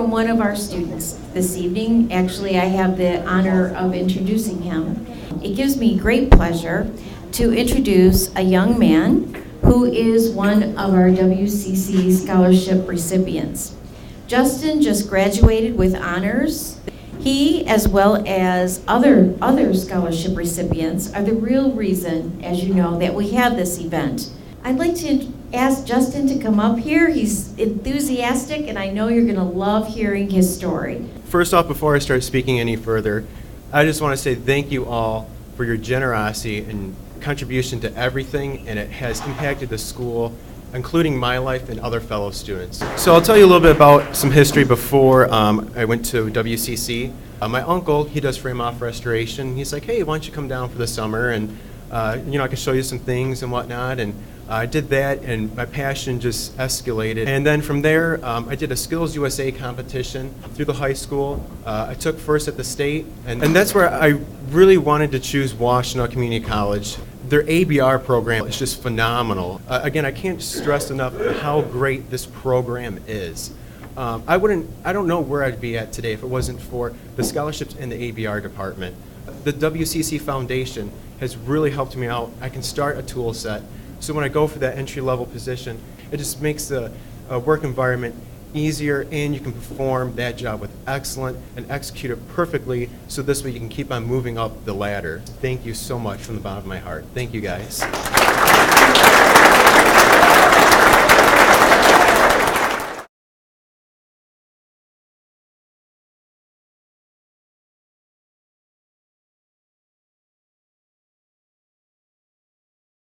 from one of our students this evening. Actually, I have the honor of introducing him. It gives me great pleasure to introduce a young man who is one of our WCC scholarship recipients. Justin just graduated with honors. He, as well as other scholarship recipients, are the real reason, as you know, that we have this event. I'd like to ask Justin to come up here. He's enthusiastic, and I know you're going to love hearing his story. First off, before I start speaking any further, I just want to say thank you all for your generosity and contribution to everything, and it has impacted the school, including my life and other fellow students. So I'll tell you a little bit about some history before I went to WCC. My uncle, he does frame-off restoration. He's like, hey, why don't you come down for the summer, and I can show you some things and whatnot. And I did that, and my passion just escalated. And then from there, I did a Skills USA competition through the high school. I took first at the state, and that's where I really wanted to choose Washtenaw Community College. Their ABR program is just phenomenal. Again, I can't stress enough how great this program is. I don't know where I'd be at today if it wasn't for the scholarships in the ABR department. The WCC Foundation has really helped me out. I can start a tool set. So when I go for that entry-level position, it just makes the work environment easier, and you can perform that job with excellence and execute it perfectly, so this way you can keep on moving up the ladder. Thank you so much from the bottom of my heart. Thank you, guys.